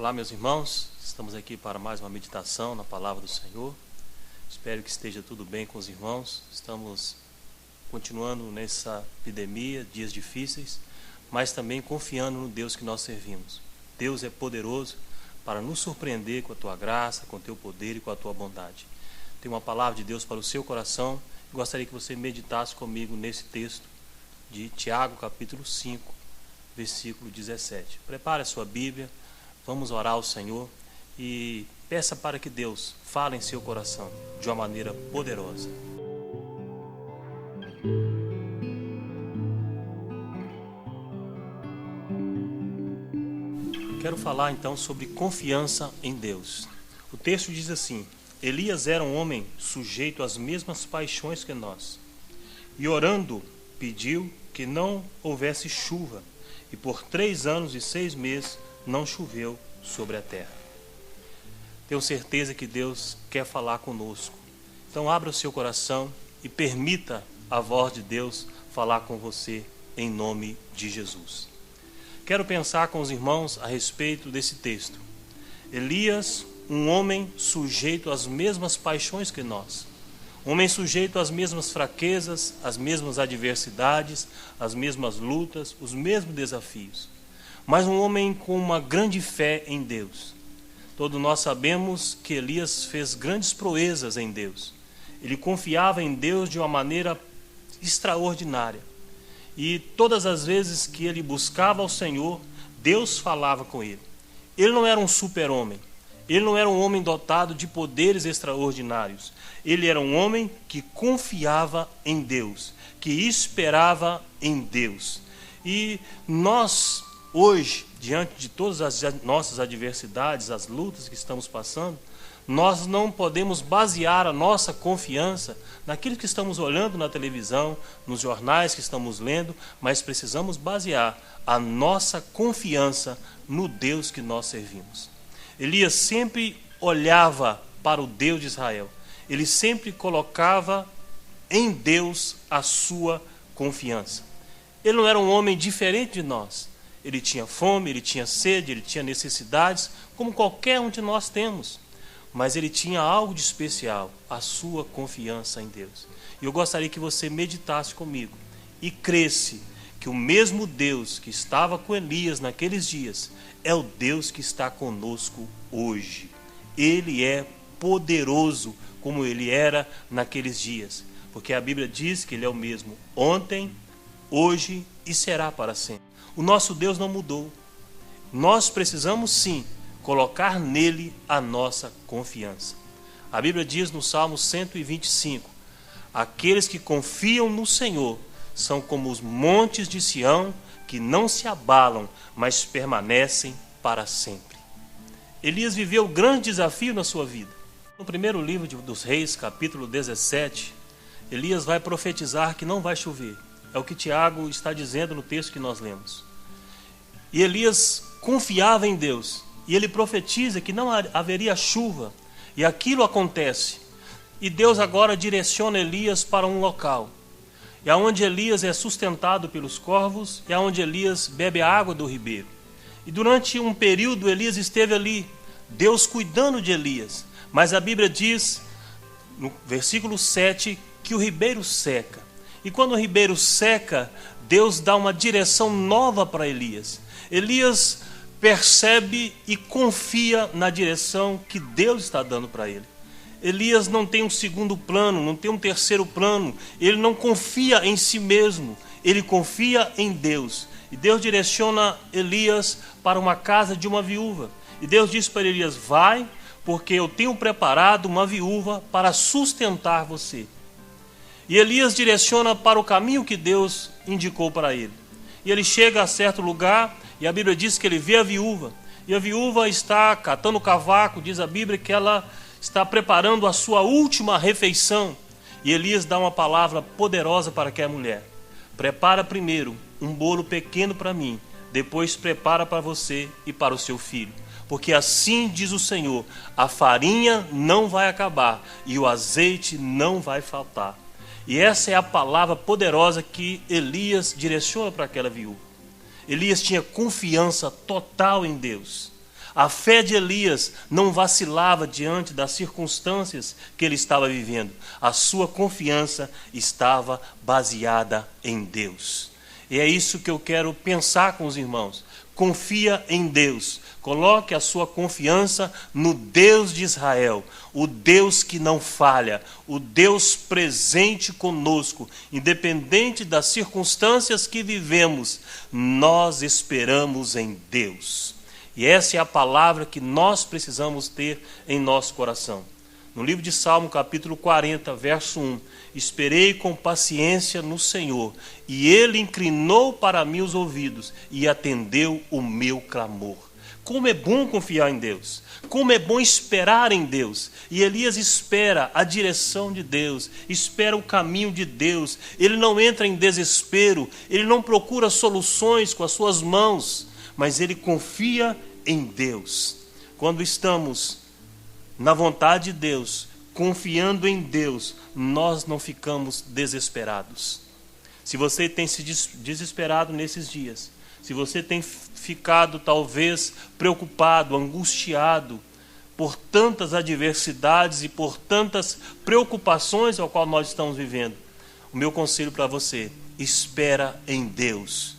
Olá, meus irmãos, estamos aqui para mais uma meditação na palavra do Senhor. Espero que esteja tudo bem com os irmãos. Estamos continuando nessa epidemia, dias difíceis, mas também confiando no Deus que nós servimos. Deus é poderoso para nos surpreender com a tua graça, com o teu poder e com a tua bondade. Tem uma palavra de Deus para o seu coração. Gostaria que você meditasse comigo nesse texto de Tiago, capítulo 5, versículo 17. Prepare a sua Bíblia. Vamos orar ao Senhor e peça para que Deus fale em seu coração de uma maneira poderosa. Quero falar então sobre confiança em Deus. O texto diz assim: Elias era um homem sujeito às mesmas paixões que nós, e orando pediu que não houvesse chuva, e por 3 anos e 6 meses não choveu sobre a terra. Tenho certeza que Deus quer falar conosco. Então abra o seu coração e permita a voz de Deus falar com você em nome de Jesus. Quero pensar com os irmãos a respeito desse texto. Elias, um homem sujeito às mesmas paixões que nós. Um homem sujeito às mesmas fraquezas, às mesmas adversidades, às mesmas lutas, os mesmos desafios. Mas um homem com uma grande fé em Deus. Todos nós sabemos que Elias fez grandes proezas em Deus. Ele confiava em Deus de uma maneira extraordinária. E todas as vezes que ele buscava ao Senhor, Deus falava com ele. Ele não era um super-homem. Ele não era um homem dotado de poderes extraordinários. Ele era um homem que confiava em Deus, que esperava em Deus. E nós, hoje, diante de todas as nossas adversidades, as lutas que estamos passando, nós não podemos basear a nossa confiança naquilo que estamos olhando na televisão, nos jornais que estamos lendo, mas precisamos basear a nossa confiança no Deus que nós servimos. Elias sempre olhava para o Deus de Israel. Ele sempre colocava em Deus a sua confiança. Ele não era um homem diferente de nós. Ele tinha fome, ele tinha sede, ele tinha necessidades, como qualquer um de nós temos. Mas ele tinha algo de especial, a sua confiança em Deus. E eu gostaria que você meditasse comigo e cresse que o mesmo Deus que estava com Elias naqueles dias é o Deus que está conosco hoje. Ele é poderoso como ele era naqueles dias, porque a Bíblia diz que ele é o mesmo ontem, hoje e será para sempre. O nosso Deus não mudou. Nós precisamos sim colocar nele a nossa confiança. A Bíblia diz no Salmo 125: aqueles que confiam no Senhor são como os montes de Sião, que não se abalam, mas permanecem para sempre. Elias viveu um grande desafio na sua vida. No primeiro livro dos Reis, capítulo 17, Elias vai profetizar que não vai chover. É o que Tiago está dizendo no texto que nós lemos. E Elias confiava em Deus, e ele profetiza que não haveria chuva, e aquilo acontece. E Deus agora direciona Elias para um local, e aonde Elias é sustentado pelos corvos, e aonde Elias bebe a água do ribeiro. E durante um período Elias esteve ali, Deus cuidando de Elias. Mas a Bíblia diz, no versículo 7, que o ribeiro seca. E quando o ribeiro seca, Deus dá uma direção nova para Elias. Elias percebe e confia na direção que Deus está dando para ele. Elias não tem um segundo plano, não tem um terceiro plano. Ele não confia em si mesmo, ele confia em Deus. E Deus direciona Elias para uma casa de uma viúva. E Deus diz para Elias: vai, porque eu tenho preparado uma viúva para sustentar você. E Elias direciona para o caminho que Deus indicou para ele. E ele chega a certo lugar, e a Bíblia diz que ele vê a viúva. E a viúva está catando o cavaco, diz a Bíblia que ela está preparando a sua última refeição. E Elias dá uma palavra poderosa para aquela mulher: prepara primeiro um bolo pequeno para mim, depois prepara para você e para o seu filho. Porque assim diz o Senhor: a farinha não vai acabar e o azeite não vai faltar. E essa é a palavra poderosa que Elias direciona para aquela viúva. Elias tinha confiança total em Deus. A fé de Elias não vacilava diante das circunstâncias que ele estava vivendo. A sua confiança estava baseada em Deus. E é isso que eu quero pensar com os irmãos. Confia em Deus. Coloque a sua confiança no Deus de Israel, o Deus que não falha, o Deus presente conosco, independente das circunstâncias que vivemos, nós esperamos em Deus. E essa é a palavra que nós precisamos ter em nosso coração. No livro de Salmo, capítulo 40, verso 1, esperei com paciência no Senhor, e Ele inclinou para mim os ouvidos e atendeu o meu clamor. Como é bom confiar em Deus, como é bom esperar em Deus. E Elias espera a direção de Deus, espera o caminho de Deus. Ele não entra em desespero, ele não procura soluções com as suas mãos, mas ele confia em Deus. Quando estamos na vontade de Deus, confiando em Deus, nós não ficamos desesperados. Se você tem se desesperado nesses dias, se você tem ficado talvez preocupado, angustiado por tantas adversidades e por tantas preocupações ao qual nós estamos vivendo, o meu conselho para você: espera em Deus,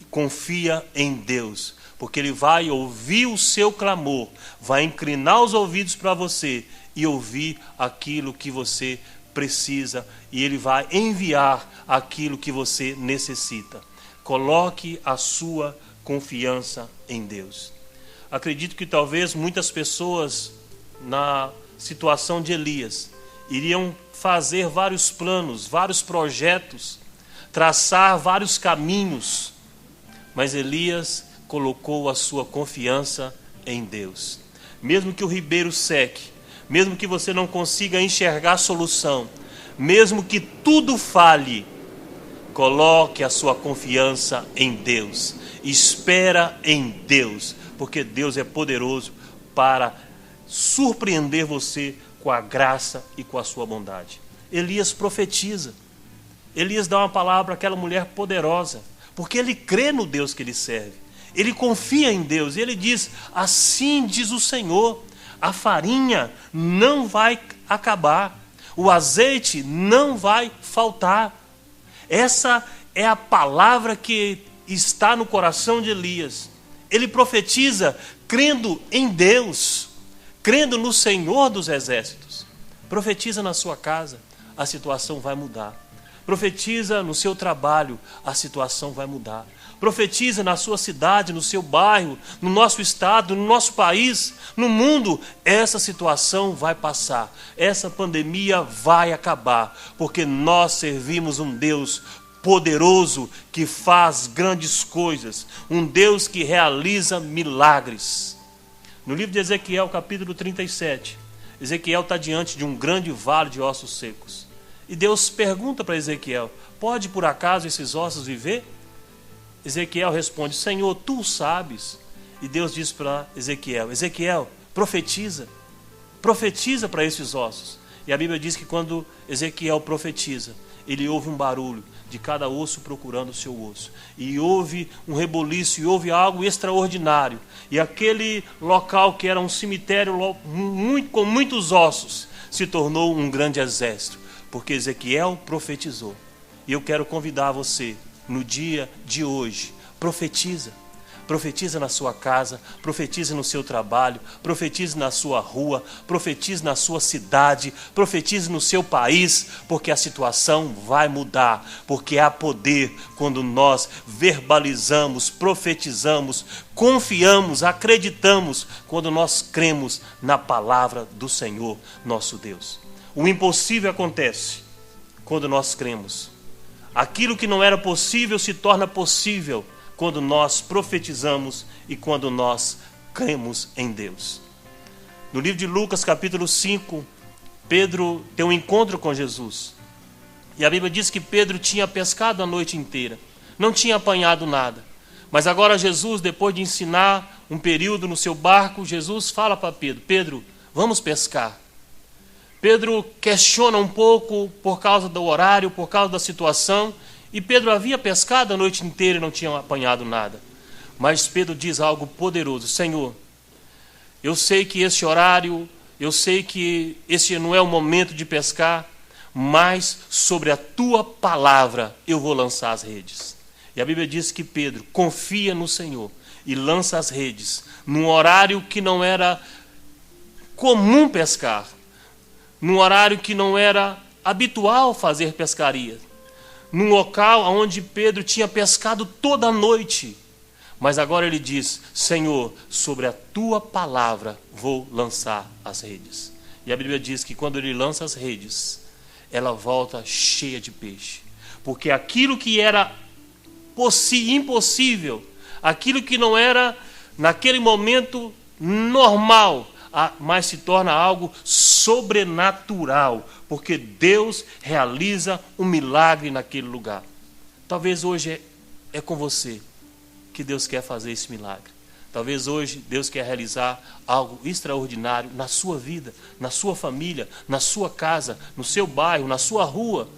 confia em Deus, porque Ele vai ouvir o seu clamor, vai inclinar os ouvidos para você e ouvir aquilo que você precisa, e Ele vai enviar aquilo que você necessita. Coloque a sua confiança em Deus. Acredito que talvez muitas pessoas na situação de Elias iriam fazer vários planos, vários projetos, traçar vários caminhos, mas Elias colocou a sua confiança em Deus. Mesmo que o ribeiro seque, mesmo que você não consiga enxergar a solução, mesmo que tudo falhe, coloque a sua confiança em Deus. Espera em Deus, porque Deus é poderoso para surpreender você com a graça e com a sua bondade. Elias profetiza. Elias dá uma palavra àquela mulher poderosa, porque ele crê no Deus que ele serve. Ele confia em Deus e ele diz: assim diz o Senhor, a farinha não vai acabar, o azeite não vai faltar. Essa é a palavra que está no coração de Elias. Ele profetiza crendo em Deus, crendo no Senhor dos exércitos. Profetiza na sua casa, a situação vai mudar. Profetiza no seu trabalho, a situação vai mudar. Profetiza na sua cidade, no seu bairro, no nosso estado, no nosso país, no mundo. Essa situação vai passar, essa pandemia vai acabar, porque nós servimos um Deus poderoso que faz grandes coisas, um Deus que realiza milagres. No livro de Ezequiel, capítulo 37, Ezequiel está diante de um grande vale de ossos secos. E Deus pergunta para Ezequiel: pode por acaso esses ossos viver? Ezequiel responde: Senhor, tu sabes. E Deus diz para Ezequiel: Ezequiel, profetiza para esses ossos. E a Bíblia diz que quando Ezequiel profetiza, ele ouve um barulho de cada osso procurando o seu osso, e ouve um reboliço, e ouve algo extraordinário. E aquele local que era um cemitério com muitos ossos se tornou um grande exército, porque Ezequiel profetizou. E eu quero convidar você, no dia de hoje, profetiza na sua casa, profetize no seu trabalho, profetize na sua rua, profetize na sua cidade, profetize no seu país, porque a situação vai mudar, porque há poder quando nós verbalizamos, profetizamos, confiamos, acreditamos, quando nós cremos na palavra do Senhor nosso Deus. O impossível acontece quando nós cremos. Aquilo que não era possível se torna possível quando nós profetizamos e quando nós cremos em Deus. No livro de Lucas, capítulo 5, Pedro tem um encontro com Jesus. E a Bíblia diz que Pedro tinha pescado a noite inteira, não tinha apanhado nada. Mas agora Jesus, depois de ensinar um período no seu barco, Jesus fala para Pedro: Pedro, vamos pescar. Pedro questiona um pouco por causa do horário, por causa da situação. E Pedro havia pescado a noite inteira e não tinha apanhado nada. Mas Pedro diz algo poderoso: Senhor, eu sei que esse horário, eu sei que esse não é o momento de pescar, mas sobre a tua palavra eu vou lançar as redes. E a Bíblia diz que Pedro confia no Senhor e lança as redes num horário que não era comum pescar, num horário que não era habitual fazer pescaria, num local onde Pedro tinha pescado toda a noite. Mas agora ele diz: Senhor, sobre a tua palavra vou lançar as redes. E a Bíblia diz que quando ele lança as redes, ela volta cheia de peixe. Porque aquilo que era impossível, aquilo que não era naquele momento normal, mas se torna algo sobrenatural, porque Deus realiza um milagre naquele lugar. Talvez hoje é com você que Deus quer fazer esse milagre. Talvez hoje Deus quer realizar algo extraordinário na sua vida, na sua família, na sua casa, no seu bairro, na sua rua,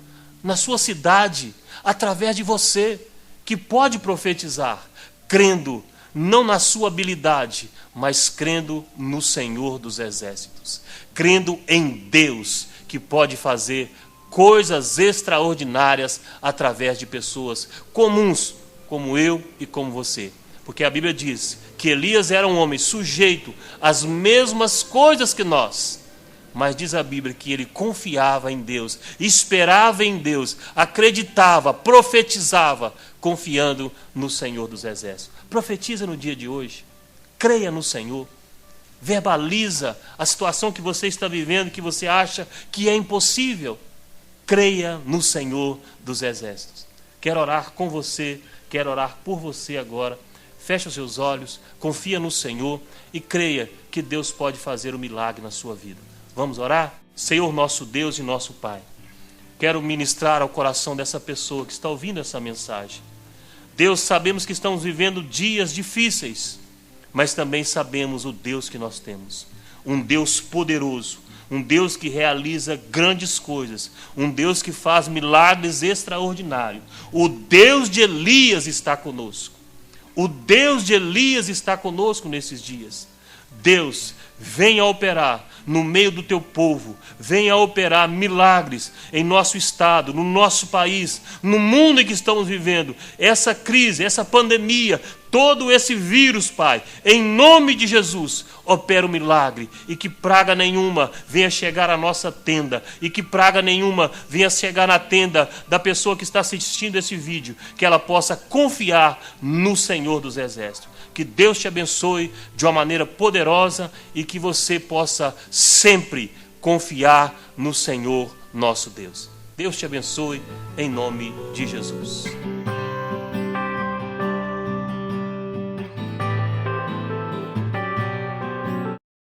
na sua cidade, através de você, que pode profetizar, crendo não na sua habilidade, mas crendo no Senhor dos Exércitos, crendo em Deus, que pode fazer coisas extraordinárias através de pessoas comuns, como eu e como você. Porque a Bíblia diz que Elias era um homem sujeito às mesmas coisas que nós, mas diz a Bíblia que ele confiava em Deus, esperava em Deus, acreditava, profetizava, confiando no Senhor dos Exércitos. Profetiza no dia de hoje, creia no Senhor, verbaliza a situação que você está vivendo, que você acha que é impossível. Creia no Senhor dos Exércitos. Quero orar com você, quero orar por você agora. Feche os seus olhos, confia no Senhor e creia que Deus pode fazer um milagre na sua vida. Vamos orar? Senhor nosso Deus e nosso Pai, quero ministrar ao coração dessa pessoa que está ouvindo essa mensagem. Deus, sabemos que estamos vivendo dias difíceis, mas também sabemos o Deus que nós temos. Um Deus poderoso, um Deus que realiza grandes coisas, um Deus que faz milagres extraordinários. O Deus de Elias está conosco. O Deus de Elias está conosco nesses dias. Deus, venha operar no meio do teu povo, venha operar milagres em nosso estado, no nosso país, no mundo em que estamos vivendo. Essa crise, essa pandemia, todo esse vírus, Pai, em nome de Jesus, opera o milagre e que praga nenhuma venha chegar à nossa tenda e que praga nenhuma venha chegar na tenda da pessoa que está assistindo esse vídeo, que ela possa confiar no Senhor dos Exércitos. Que Deus te abençoe de uma maneira poderosa e que você possa sempre confiar no Senhor nosso Deus. Deus te abençoe em nome de Jesus.